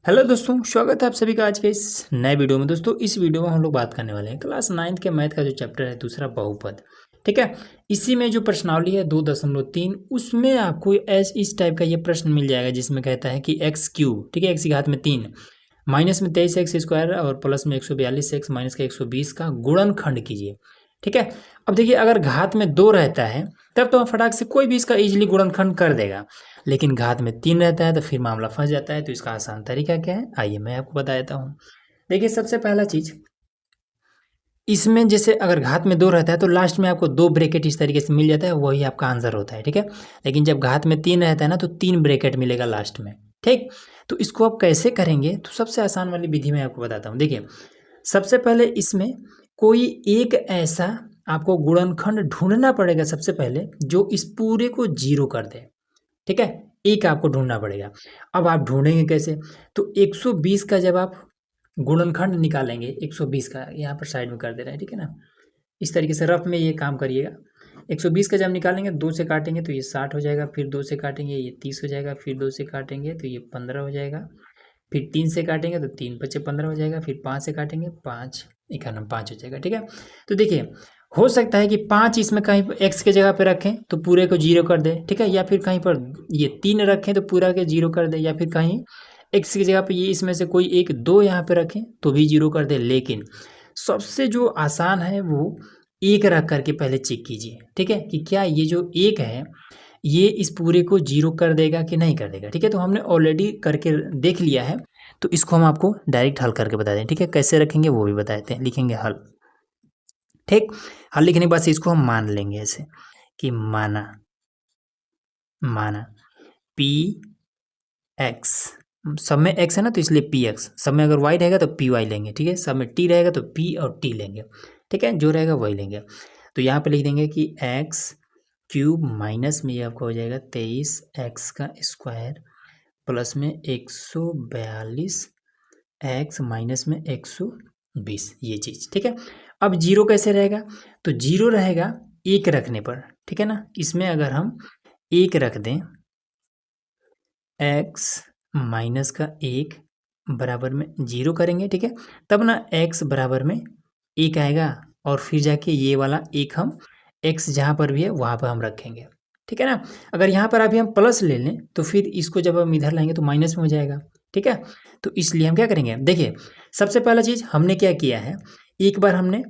Hello दोस्तों, स्वागत है आप सभी का आज के इस नए वीडियो में। दोस्तों, इस वीडियो में हम लोग बात करने वाले हैं क्लास 9th के मैथ का जो चैप्टर है दूसरा बहुपद। ठीक है। इसी में जो प्रश्नावली है 2.3 उसमें आपको इस टाइप का ये प्रश्न मिल जाएगा जिसमें कहता है कि एक्स क्यूब, ठीक है, एक्स की घात में 3 माइनस में 23 एक्स स्क्वायर और प्लस में 142 एक्स माइनस का 120 का गुणनखंड कीजिए। ठीक है। अब देखिए, अगर घात में 2 रहता है तब तो हम फटाक से कोई भी इसका इजीली गुणनखंड कर देगा, लेकिन घात में 3 रहता है तो फिर मामला फंस जाता है। तो इसका आसान तरीका क्या है, आइए मैं आपको बता देता हूँ। देखिए, सबसे पहला चीज, इसमें जैसे अगर घात में 2 रहता है तो लास्ट में आपको 2 ब्रैकेट इस तरीके से मिल जाता है, वही आपका आंसर होता है। ठीक है। लेकिन जब घात में 3 रहता है ना तो 3 ब्रैकेट मिलेगा लास्ट में। ठीक। तो इसको आप कैसे करेंगे, तो सबसे आसान वाली विधि मैं आपको बताता हूँ। देखिए, सबसे पहले इसमें कोई एक ऐसा आपको गुणनखंड ढूंढना पड़ेगा सबसे पहले जो इस पूरे को 0 कर दे। ठीक है। एक आपको ढूंढना पड़ेगा। अब आप ढूंढेंगे कैसे, तो 120 का जब आप गुणनखंड निकालेंगे, 120 का यहाँ पर साइड में कर दे रहे हैं, ठीक है ना, इस तरीके से रफ में ये काम करिएगा। 120 का जब निकालेंगे, 2 से काटेंगे तो ये 60 हो जाएगा, फिर 2 से काटेंगे ये 30 हो जाएगा, फिर 2 से काटेंगे तो ये 15 हो जाएगा, फिर 3 से काटेंगे तो 3 पचे 15 हो जाएगा, फिर 5 से काटेंगे 5 इक्यावन 5 हो जाएगा। ठीक है। तो देखिए, हो सकता है कि 5 इसमें कहीं पर एक्स के जगह पे रखें तो पूरे को 0 कर दें। ठीक है। या फिर कहीं पर ये 3 रखें तो पूरा के 0 कर दें, या फिर कहीं एक्स की जगह पे ये इसमें से कोई एक 2 यहाँ पे रखें तो भी 0 कर दें। लेकिन सबसे जो आसान है वो एक रख करके पहले चेक कीजिए। ठीक है, कि क्या ये जो एक है ये इस पूरे को 0 कर देगा कि नहीं कर देगा। ठीक है। तो हमने ऑलरेडी करके देख लिया है, तो इसको हम आपको डायरेक्ट हल करके बता दें। ठीक है, कैसे रखेंगे वो भी बता देते हैं। लिखेंगे हल। ठीक। हल लिखने के बाद से इसको हम मान लेंगे ऐसे कि माना माना पी एक्स, सब में एक्स है ना तो इसलिए पी एक्स, सब में अगर वाई रहेगा तो पी वाई लेंगे। ठीक है। सब में टी रहेगा तो पी और टी लेंगे। ठीक है, जो रहेगा वही लेंगे। तो यहाँ पे लिख देंगे कि एक्स क्यूब माइनस में ये आपका हो जाएगा 23 एक्स का स्क्वायर प्लस में 142 एक्स माइनस में 120, ये चीज़। ठीक है। अब 0 कैसे रहेगा, तो 0 रहेगा एक रखने पर। ठीक है ना, इसमें अगर हम एक रख दें, एक्स माइनस का 1 बराबर में 0 करेंगे। ठीक है। तब ना एक्स बराबर में 1 आएगा और फिर जाके ये वाला एक हम एक्स जहाँ पर भी है वहाँ पर हम रखेंगे। ठीक है ना। अगर यहाँ पर अभी हम प्लस ले लें तो फिर इसको जब हम इधर लाएंगे तो माइनस में हो जाएगा। ठीक है। तो इसलिए हम क्या करेंगे, देखिए, सबसे पहला चीज़ हमने क्या किया है, एक बार हमने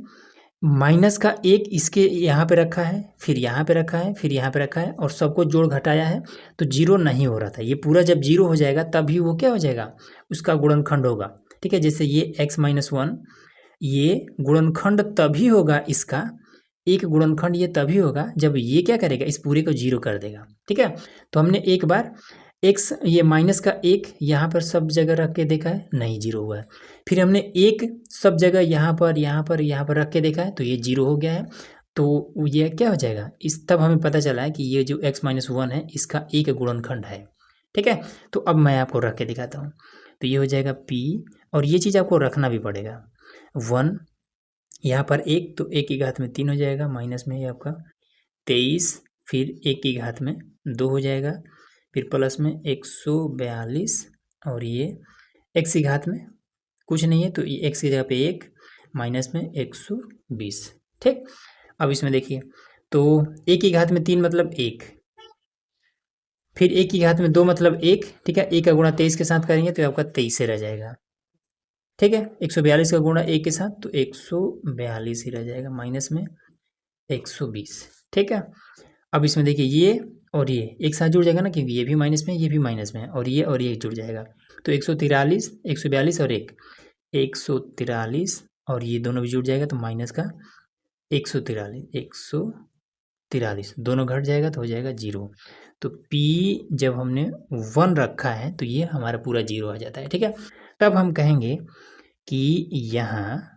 माइनस का 1 इसके यहाँ पे रखा है, फिर यहाँ पे रखा है, फिर यहाँ पे रखा है और सबको जोड़ घटाया है तो 0 नहीं हो रहा था। ये पूरा जब 0 हो जाएगा तभी वो क्या हो जाएगा, उसका गुणनखंड होगा। ठीक है। जैसे ये x माइनस 1, ये गुणनखंड तभी होगा इसका, एक गुणनखंड ये तभी होगा जब ये क्या करेगा, इस पूरे को 0 कर देगा। ठीक है। तो हमने एक बार एक्स ये माइनस का 1 यहाँ पर सब जगह रख के देखा है, नहीं 0 हुआ है। फिर हमने एक सब जगह यहाँ पर यहाँ पर यहाँ पर रख के देखा है तो ये 0 हो गया है। तो ये क्या हो जाएगा, इस तब हमें पता चला है कि ये जो x माइनस 1 है इसका एक गुणनखंड है। ठीक है। तो अब मैं आपको रख के दिखाता हूँ। तो ये हो जाएगा p, और ये चीज़ आपको रखना भी पड़ेगा 1 यहाँ पर 1, तो 1 की घात में 3 हो जाएगा, माइनस में ये आपका 23, फिर 1 की घात में 2 हो जाएगा, फिर प्लस में 142 और ये x की घात में कुछ नहीं है तो ये x की जगह पे 1 माइनस में 120। ठीक। अब इसमें देखिए, तो 1 की घात में 3 मतलब 1, फिर 1 की घात में 2 मतलब 1। ठीक है। 1 का गुणा 23 के साथ करेंगे तो आपका 23 से रह जाएगा। ठीक है। 142 का गुणा 1 के साथ तो 142 ही रह जाएगा, माइनस में 120। ठीक है। अब इसमें देखिए ये और ये एक साथ जुड़ जाएगा ना, क्योंकि ये भी माइनस में ये भी माइनस में है, और ये जुड़ जाएगा तो 143 142 और 143 और ये दोनों भी जुड़ जाएगा तो माइनस का 143 दोनों घट जाएगा तो हो जाएगा 0। तो P जब हमने 1 रखा है तो ये हमारा पूरा 0 आ जाता है। ठीक है। तब हम कहेंगे कि यहाँ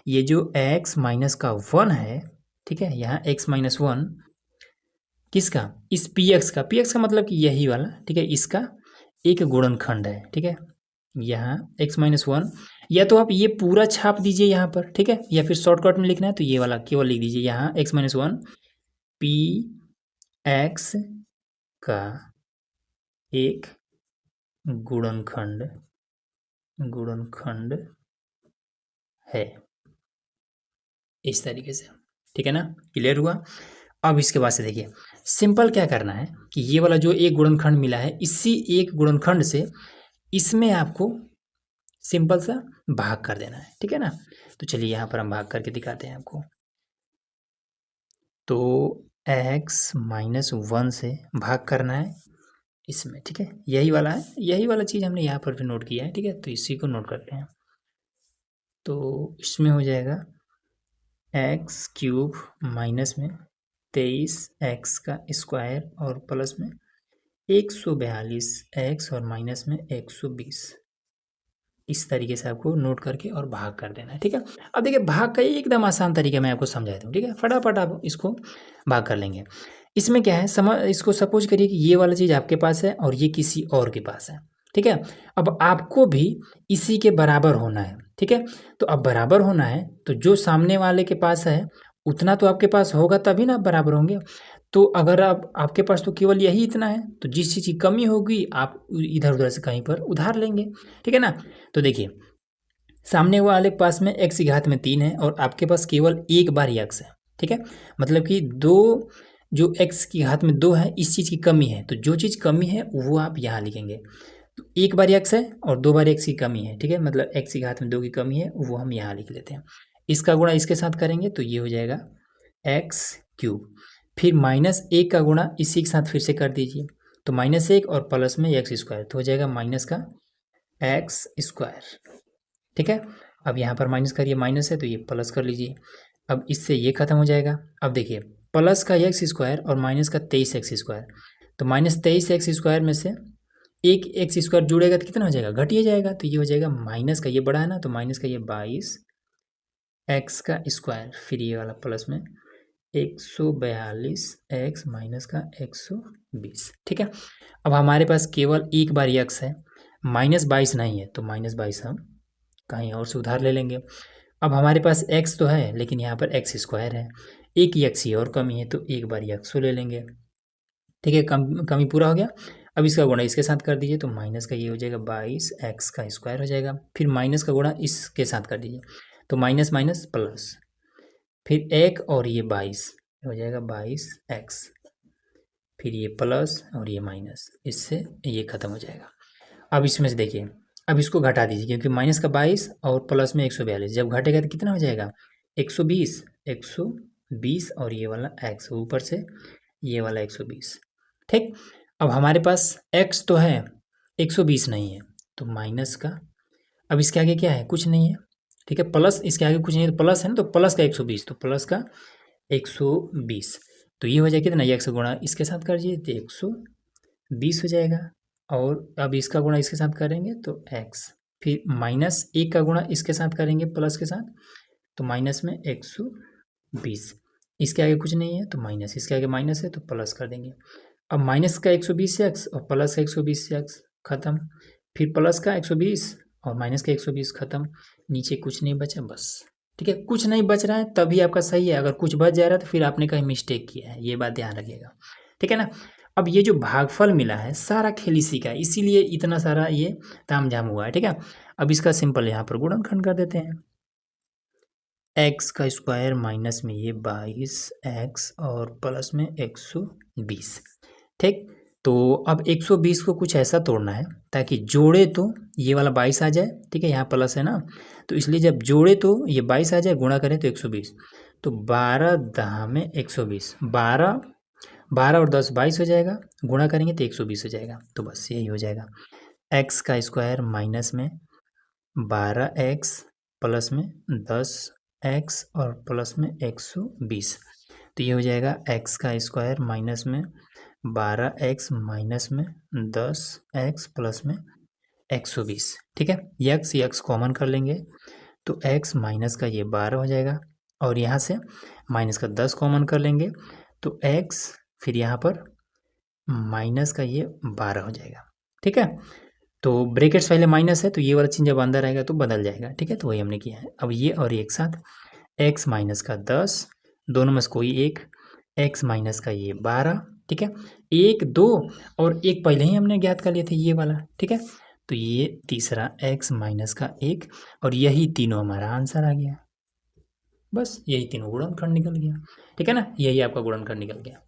ये जो x माइनस का 1 है, ठीक है, यहाँ x माइनस 1 किसका, इस px का, px का मतलब कि यही वाला। ठीक है, इसका एक गुणनखंड है। ठीक है। यहाँ x माइनस 1, या तो आप ये पूरा छाप दीजिए यहाँ पर, ठीक है, या फिर शॉर्टकट में लिखना है तो ये वाला केवल लिख दीजिए यहाँ x माइनस 1 px का एक गुणनखंड है, इस तरीके से। ठीक है ना, क्लियर हुआ। अब इसके बाद से देखिए सिंपल क्या करना है कि ये वाला जो एक गुणनखंड मिला है, इसी एक गुणनखंड से इसमें आपको सिंपल सा भाग कर देना है। ठीक है ना, तो चलिए यहाँ पर हम भाग करके दिखाते हैं आपको। तो x-1 से भाग करना है इसमें। ठीक है, यही वाला है, यही वाला चीज़ हमने यहाँ पर भी नोट किया है। ठीक है, तो इसी को नोट करते हैं। तो इसमें हो जाएगा x³ माइनस में 23x का स्क्वायर और प्लस में 142x और माइनस में 120। इस तरीके से आपको नोट करके और भाग कर देना है। ठीक है, अब देखिए भाग का एकदम आसान तरीका मैं आपको समझा दूँ। ठीक है, फटाफट आप इसको भाग कर लेंगे। इसमें क्या है, इसको सपोज करिए कि ये वाला चीज़ आपके पास है और ये किसी और के पास है। ठीक है, अब आपको भी इसी के बराबर होना है। ठीक है, तो अब बराबर होना है तो जो सामने वाले के पास है उतना तो आपके पास होगा, तभी ना आप बराबर होंगे। तो अगर आपके पास तो केवल यही इतना है, तो जिस चीज़ की कमी होगी आप इधर उधर से कहीं पर उधार लेंगे। ठीक है ना, तो देखिए सामने वाले के पास में x की घात में 3 है और आपके पास केवल एक बार x है। ठीक है, मतलब कि दो, जो x की घात में 2 है, इस चीज़ की कमी है, तो जो चीज़ कमी है वो आप यहाँ लिखेंगे। तो एक बार x है और 2 बार x की कमी है। ठीक है, मतलब x की घात में 2 की कमी है, वो हम यहाँ लिख लेते हैं। इसका गुणा इसके साथ करेंगे तो ये हो जाएगा x³। फिर -1 का गुणा इसी के साथ फिर से कर दीजिए, तो -1 और प्लस में x², तो हो जाएगा माइनस का x²। ठीक है, अब यहाँ पर माइनस करिए, माइनस है तो ये प्लस कर लीजिए। अब इससे ये खत्म हो जाएगा। अब देखिए प्लस का x² और माइनस का 23x², तो -23x² में से एक x² जुड़ेगा तो कितना हो जाएगा, घट ही जाएगा। तो ये हो जाएगा माइनस का, ये बड़ा है ना, तो माइनस का ये 22x², फिर ये वाला प्लस में 142x माइनस का 120। ठीक है, अब हमारे पास केवल एक बार x है, -22 नहीं है, तो -22 हम कहीं और से उधार ले लेंगे। अब हमारे पास x तो है लेकिन यहाँ पर x² है, एक x ही और कमी है, तो एक बार x ले लेंगे। ठीक है, कमी पूरा हो गया। अब इसका गुणा इसके साथ कर दीजिए, तो माइनस का ये हो जाएगा 22x² हो जाएगा। फिर माइनस का गुणा इसके साथ कर दीजिए, तो माइनस माइनस प्लस, फिर 1 और ये 22 हो जाएगा 22x, फिर ये प्लस और ये माइनस, इससे ये खत्म हो जाएगा। अब इसमें से देखिए, अब इसको घटा दीजिए क्योंकि माइनस का 22 और प्लस में 142, जब घटेगा तो कितना हो जाएगा 120 और ये वाला x ऊपर से ये वाला 120। ठीक, अब हमारे पास x तो है, 120 नहीं है, तो माइनस का, अब इसके आगे क्या है, कुछ नहीं है। ठीक है, प्लस इसके आगे कुछ नहीं है, तो प्लस है ना, तो प्लस का 120, तो प्लस का 120, तो ये हो जाएगा कितना, x गुणा इसके साथ कर दीजिए तो 120 हो जाएगा। और अब इसका गुणा इसके साथ करेंगे तो x, फिर -1 का गुणा इसके साथ करेंगे प्लस के साथ, तो माइनस में 120, इसके आगे कुछ नहीं है तो माइनस, इसके आगे माइनस है तो प्लस कर देंगे। अब माइनस का 120x और प्लस का 120x खत्म, फिर प्लस का 120 और माइनस का 120 खत्म, नीचे कुछ नहीं बचा बस। ठीक है, कुछ नहीं बच रहा है तभी आपका सही है, अगर कुछ बच जा रहा है तो फिर आपने कहीं मिस्टेक किया है, ये बात ध्यान रखिएगा। ठीक है ना, अब ये जो भागफल मिला है सारा खेल इसी का है, इसीलिए इतना सारा ये तामझाम हुआ है। ठीक है, अब इसका सिंपल यहाँ पर गुणनखंड कर देते हैं, x² माइनस में ये 22x और प्लस में 120। ठीक, तो अब 120 को कुछ ऐसा तोड़ना है ताकि जोड़े तो ये वाला 22 आ जाए। ठीक है, यहाँ प्लस है ना, तो इसलिए जब जोड़े तो ये 22 आ जाए, गुणा करें तो 120, तो 12 10 में 120, 12 और 10 22 हो जाएगा, गुणा करेंगे तो 120 हो जाएगा। तो बस यही हो जाएगा, x² माइनस में 12x प्लस में 10x और प्लस में 120, तो ये हो जाएगा x² माइनस में 12x माइनस में 10x प्लस में 120। ठीक है, x कॉमन कर लेंगे तो x माइनस का ये 12 हो जाएगा और यहाँ से माइनस का 10 कॉमन कर लेंगे तो x, फिर यहाँ पर माइनस का ये 12 हो जाएगा। ठीक है, तो ब्रैकेट्स पहले माइनस है तो ये वाला चीज़ जब अंदर आएगा तो बदल जाएगा। ठीक है, तो वही हमने किया है। अब ये और एक साथ x माइनस का 10, दोनों में से कोई एक, x माइनस का ये 12। ठीक है, 1 2 और एक पहले ही हमने ज्ञात कर लिए थे ये वाला, ठीक है। तो ये तीसरा x माइनस का 1 और यही तीनों हमारा आंसर आ गया। बस यही तीनों गुणनखंड निकल गया, ठीक है ना, यही आपका गुणनखंड निकल गया।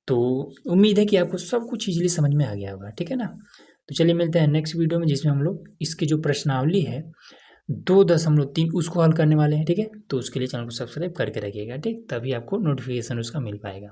तो उम्मीद है कि आपको सब कुछ इजीली समझ में आ गया होगा, ठीक है ना। तो चलिए मिलते हैं नेक्स्ट वीडियो में, जिसमें हम लोग इसकी जो प्रश्नावली है 2.3 उसको हल करने वाले हैं, ठीक है। तो उसके लिए चैनल को सब्सक्राइब करके रखिएगा, ठीक, तभी आपको नोटिफिकेशन उसका मिल पाएगा।